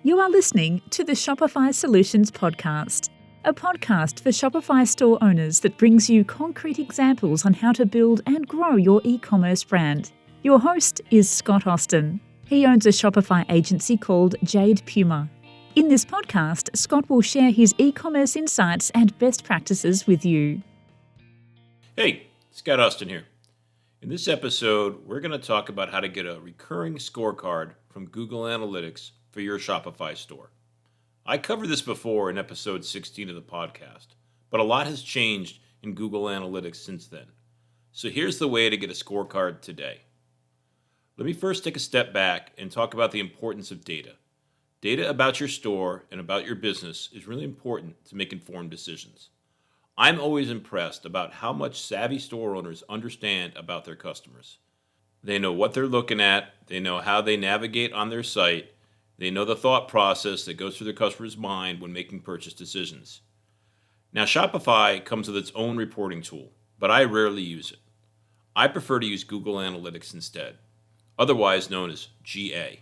You are listening to the Shopify Solutions Podcast, a podcast for Shopify store owners that brings you concrete examples on how to build and grow your e-commerce brand. Your host is Scott Austin. He owns a Shopify agency called Jade Puma. In this podcast, Scott will share his e-commerce insights and best practices with you. Hey, Scott Austin here. In this episode, we're going to talk about how to get a recurring scorecard from Google Analytics for your Shopify store. I covered this before in episode 16 of the podcast, but a lot has changed in Google Analytics since then. So here's the way to get a scorecard today. Let me first take a step back and talk about the importance of data. Data about your store and about your business is really important to make informed decisions. I'm always impressed about how much savvy store owners understand about their customers. They know what they're looking at, they know how they navigate on their site, they know the thought process that goes through their customer's mind when making purchase decisions. Now, Shopify comes with its own reporting tool, but I rarely use it. I prefer to use Google Analytics instead, otherwise known as GA.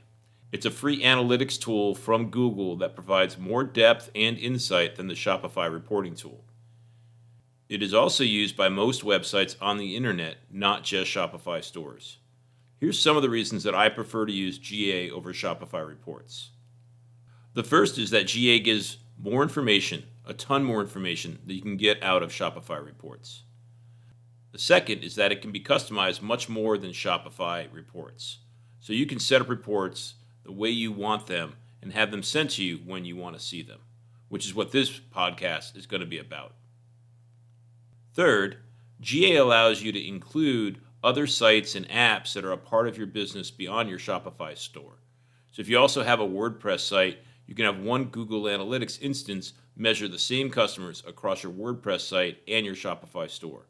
It's a free analytics tool from Google that provides more depth and insight than the Shopify reporting tool. It is also used by most websites on the internet, not just Shopify stores. Here's some of the reasons that I prefer to use GA over Shopify reports. The first is that GA gives more information, a ton more information, that you can get out of Shopify reports. The second is that it can be customized much more than Shopify reports. So you can set up reports the way you want them and have them sent to you when you want to see them, which is what this podcast is going to be about. Third, GA allows you to include other sites and apps that are a part of your business beyond your Shopify store. So if you also have a WordPress site, you can have one Google Analytics instance measure the same customers across your WordPress site and your Shopify store.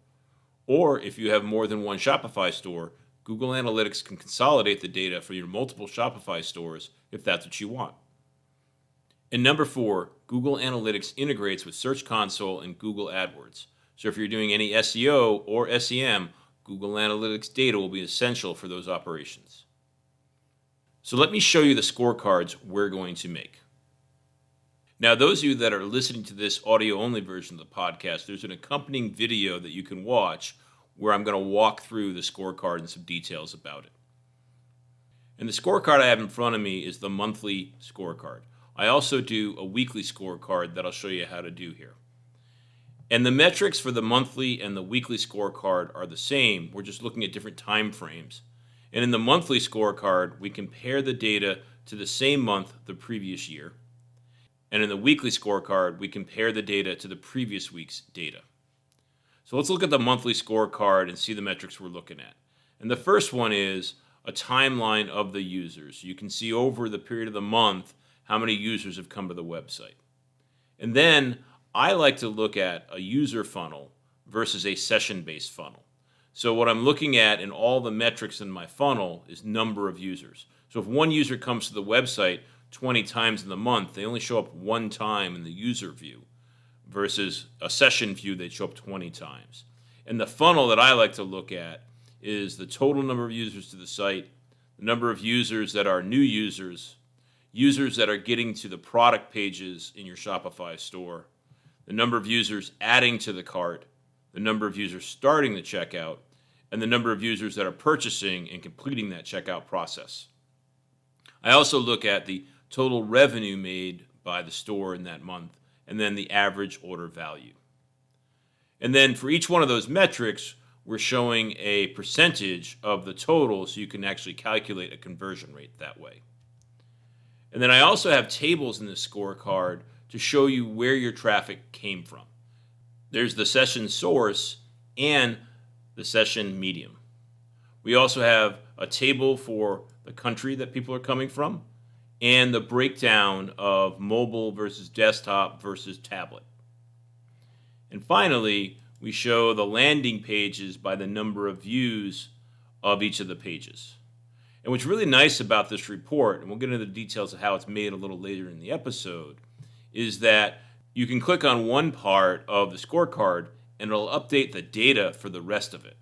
Or if you have more than one Shopify store, Google Analytics can consolidate the data for your multiple Shopify stores if that's what you want. And number 4, Google Analytics integrates with Search Console and Google AdWords. So if you're doing any SEO or SEM, Google Analytics data will be essential for those operations. So let me show you the scorecards we're going to make. Now, those of you that are listening to this audio-only version of the podcast, there's an accompanying video that you can watch where I'm going to walk through the scorecard and some details about it. And the scorecard I have in front of me is the monthly scorecard. I also do a weekly scorecard that I'll show you how to do here. And the metrics for the monthly and the weekly scorecard are the same. We're just looking at different time frames. And in the monthly scorecard, we compare the data to the same month the previous year. And in the weekly scorecard, we compare the data to the previous week's data. So let's look at the monthly scorecard and see the metrics we're looking at. And the first one is a timeline of the users. You can see over the period of the month how many users have come to the website. And then I like to look at a user funnel versus a session-based funnel. So what I'm looking at in all the metrics in my funnel is number of users. So if one user comes to the website 20 times in the month, they only show up one time in the user view versus a session view, they show up 20 times. And the funnel that I like to look at is the total number of users to the site, the number of users that are new users, users that are getting to the product pages in your Shopify store, the number of users adding to the cart, the number of users starting the checkout, and the number of users that are purchasing and completing that checkout process. I also look at the total revenue made by the store in that month, and then the average order value. And then for each one of those metrics, we're showing a percentage of the total so you can actually calculate a conversion rate that way. And then I also have tables in this scorecard to show you where your traffic came from. There's the session source and the session medium. We also have a table for the country that people are coming from and the breakdown of mobile versus desktop versus tablet. And finally, we show the landing pages by the number of views of each of the pages. And what's really nice about this report, and we'll get into the details of how it's made a little later in the episode, is that you can click on one part of the scorecard and it'll update the data for the rest of it.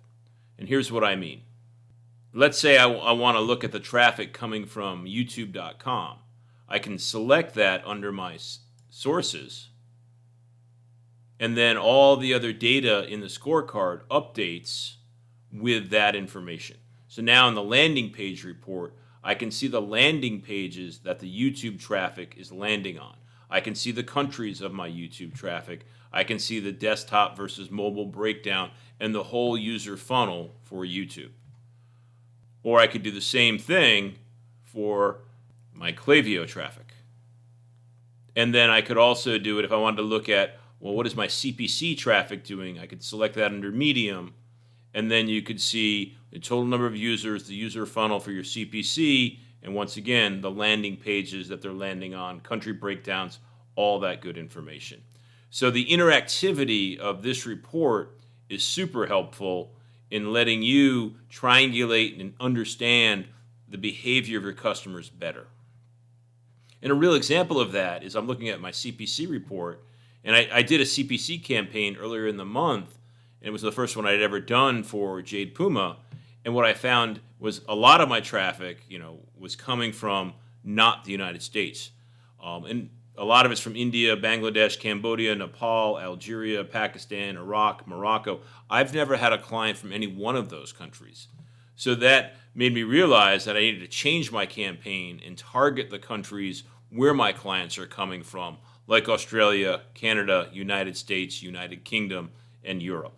And here's what I mean. Let's say I want to look at the traffic coming from youtube.com. I can select that under my sources, and then all the other data in the scorecard updates with that information. So now in the landing page report, I can see the landing pages that the YouTube traffic is landing on. I can see the countries of my YouTube traffic. I can see the desktop versus mobile breakdown and the whole user funnel for YouTube. Or I could do the same thing for my Klaviyo traffic. And then I could also do it if I wanted to look at, well, what is my CPC traffic doing? I could select that under Medium, and then you could see the total number of users, the user funnel for your CPC, and once again, the landing pages that they're landing on, country breakdowns, all that good information. So the interactivity of this report is super helpful in letting you triangulate and understand the behavior of your customers better. And a real example of that is I'm looking at my CPC report, and I did a CPC campaign earlier in the month, and it was the first one I'd ever done for Jade Puma. And what I found was a lot of my traffic, was coming from not the United States. And a lot of it's from India, Bangladesh, Cambodia, Nepal, Algeria, Pakistan, Iraq, Morocco. I've never had a client from any one of those countries. So that made me realize that I needed to change my campaign and target the countries where my clients are coming from, like Australia, Canada, United States, United Kingdom, and Europe.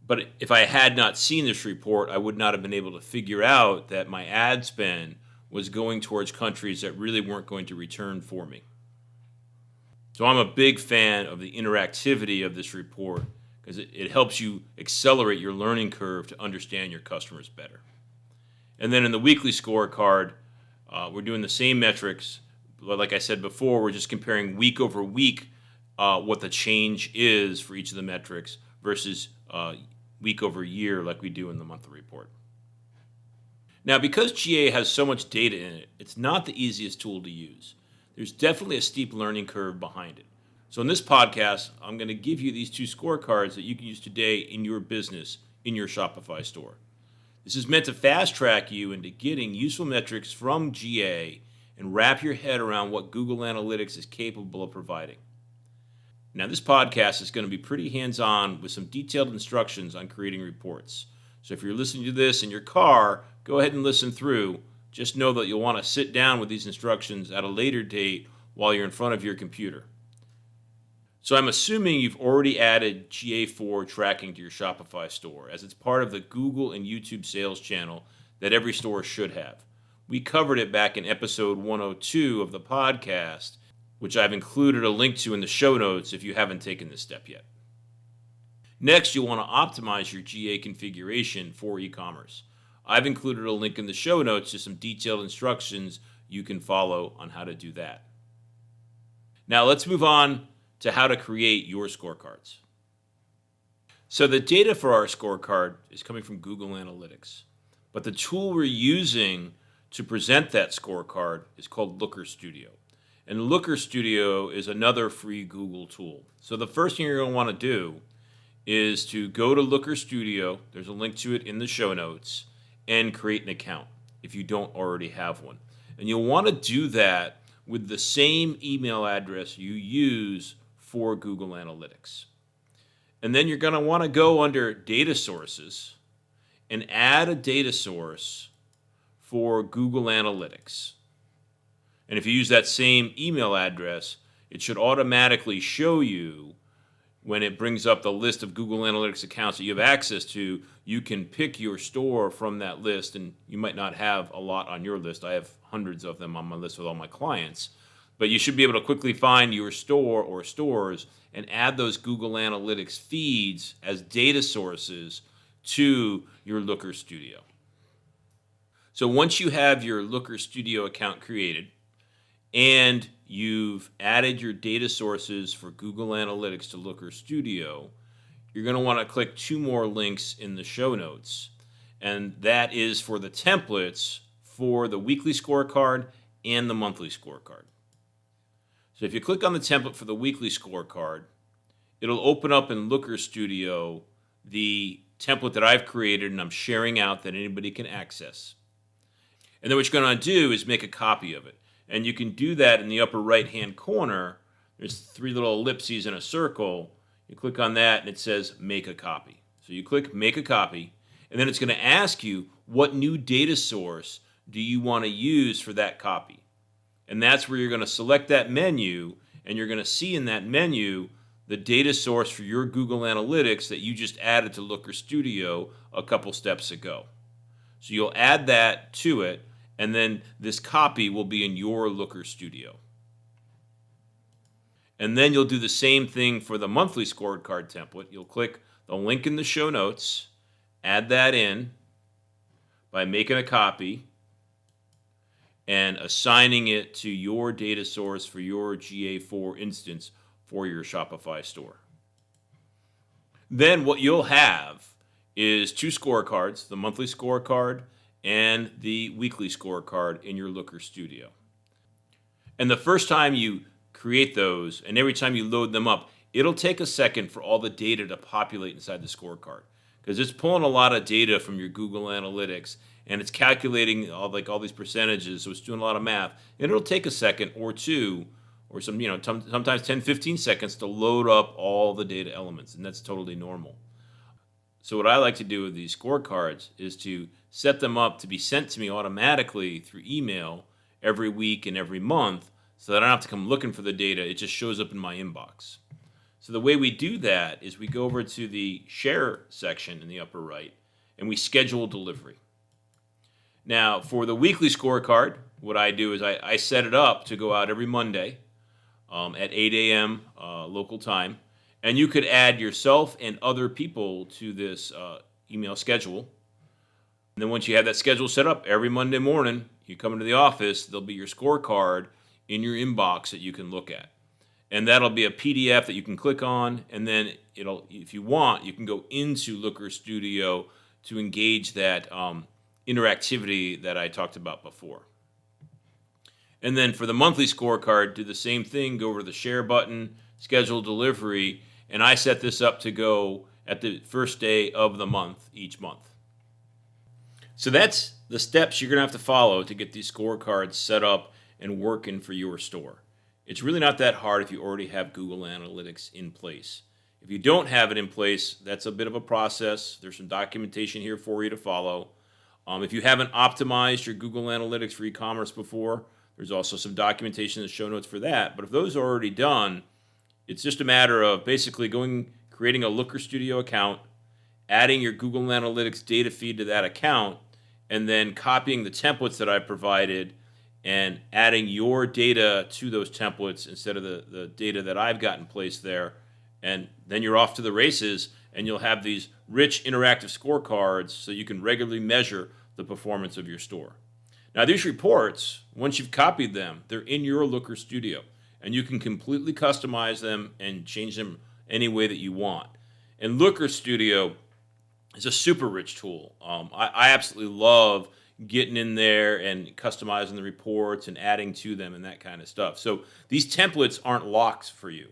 But if I had not seen this report, I would not have been able to figure out that my ad spend was going towards countries that really weren't going to return for me. So I'm a big fan of the interactivity of this report because it helps you accelerate your learning curve to understand your customers better. And then in the weekly scorecard, we're doing the same metrics. But like I said before, we're just comparing week over week what the change is for each of the metrics versus week over year like we do in the monthly report. Now, because GA has so much data in it, it's not the easiest tool to use. There's definitely a steep learning curve behind it. So in this podcast, I'm going to give you these two scorecards that you can use today in your business, in your Shopify store. This is meant to fast track you into getting useful metrics from GA and wrap your head around what Google Analytics is capable of providing. Now, this podcast is going to be pretty hands-on with some detailed instructions on creating reports. So if you're listening to this in your car, go ahead and listen through. Just know that you'll want to sit down with these instructions at a later date while you're in front of your computer. So I'm assuming you've already added GA4 tracking to your Shopify store, as it's part of the Google and YouTube sales channel that every store should have. We covered it back in episode 102 of the podcast, which I've included a link to in the show notes if you haven't taken this step yet. Next, you'll want to optimize your GA configuration for e-commerce. I've included a link in the show notes to some detailed instructions you can follow on how to do that. Now let's move on to how to create your scorecards. So the data for our scorecard is coming from Google Analytics, but the tool we're using to present that scorecard is called Looker Studio. And Looker Studio is another free Google tool. So the first thing you're going to want to do is to go to Looker Studio, there's a link to it in the show notes, and create an account if you don't already have one. And you'll want to do that with the same email address you use for Google Analytics. And then you're going to want to go under Data Sources and add a data source for Google Analytics. And if you use that same email address, it should automatically show you when it brings up the list of Google Analytics accounts that you have access to. You can pick your store from that list, and you might not have a lot on your list. I have hundreds of them on my list with all my clients. But you should be able to quickly find your store or stores and add those Google Analytics feeds as data sources to your Looker Studio. So once you have your Looker Studio account created and you've added your data sources for Google Analytics to Looker Studio, you're going to want to click two more links in the show notes. And that is for the templates for the weekly scorecard and the monthly scorecard. So if you click on the template for the weekly scorecard, it'll open up in Looker Studio the template that I've created and I'm sharing out that anybody can access. And then what you're going to do is make a copy of it. And you can do that in the upper right-hand corner. There's 3 little ellipses in a circle. You click on that, and it says Make a Copy. So you click Make a Copy, and then it's going to ask you what new data source do you want to use for that copy. And that's where you're going to select that menu, and you're going to see in that menu the data source for your Google Analytics that you just added to Looker Studio a couple steps ago. So you'll add that to it, and then this copy will be in your Looker Studio. And then you'll do the same thing for the monthly scorecard template. You'll click the link in the show notes, add that in by making a copy and assigning it to your data source for your GA4 instance for your Shopify store. Then what you'll have is 2 scorecards, the monthly scorecard and the weekly scorecard in your Looker Studio. And the first time you create those, and every time you load them up, it'll take a second for all the data to populate inside the scorecard, because it's pulling a lot of data from your Google Analytics, and it's calculating all these percentages, so it's doing a lot of math. And it'll take a second or two, or sometimes 10, 15 seconds to load up all the data elements, and that's totally normal. So what I like to do with these scorecards is to set them up to be sent to me automatically through email every week and every month, so that I don't have to come looking for the data. It just shows up in my inbox. So the way we do that is we go over to the Share section in the upper right, and we schedule delivery. Now, for the weekly scorecard, what I do is I set it up to go out every Monday at 8 a.m. Local time. And you could add yourself and other people to this email schedule. And then once you have that schedule set up, every Monday morning, you come into the office, there'll be your scorecard in your inbox that you can look at. And that'll be a PDF that you can click on, and then if you want, you can go into Looker Studio to engage that interactivity that I talked about before. And then for the monthly scorecard, do the same thing, go over to the Share button, schedule delivery, and I set this up to go at the first day of the month each month. So that's the steps you're going to have to follow to get these scorecards set up and working for your store. It's really not that hard if you already have Google Analytics in place. If you don't have it in place, that's a bit of a process. There's some documentation here for you to follow. If you haven't optimized your Google Analytics for e-commerce before, there's also some documentation in the show notes for that. But if those are already done, it's just a matter of basically creating a Looker Studio account, adding your Google Analytics data feed to that account, and then copying the templates that I provided and adding your data to those templates instead of the data that I've got in place there. And then you're off to the races, and you'll have these rich interactive scorecards so you can regularly measure the performance of your store. Now, these reports, once you've copied them, they're in your Looker Studio, and you can completely customize them and change them any way that you want. And Looker Studio is a super rich tool. I absolutely love getting in there and customizing the reports and adding to them and that kind of stuff. So these templates aren't locks for you.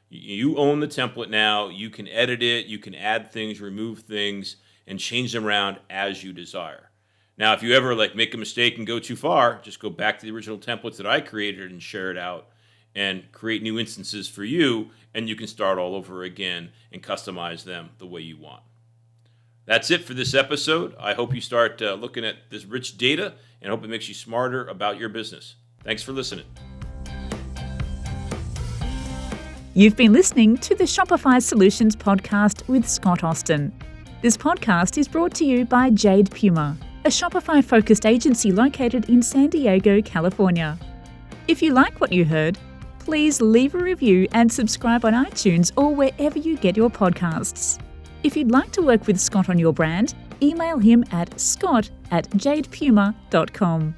You own the template now. You can edit it. You can add things, remove things, and change them around as you desire. Now, if you ever make a mistake and go too far, just go back to the original templates that I created and share it out and create new instances for you, and you can start all over again and customize them the way you want. That's it for this episode. I hope you start looking at this rich data, and hope it makes you smarter about your business. Thanks for listening. You've been listening to the Shopify Solutions podcast with Scott Austin. This podcast is brought to you by Jade Puma, a Shopify-focused agency located in San Diego, California. If you like what you heard, please leave a review and subscribe on iTunes or wherever you get your podcasts. If you'd like to work with Scott on your brand, email him at scott@jadepuma.com.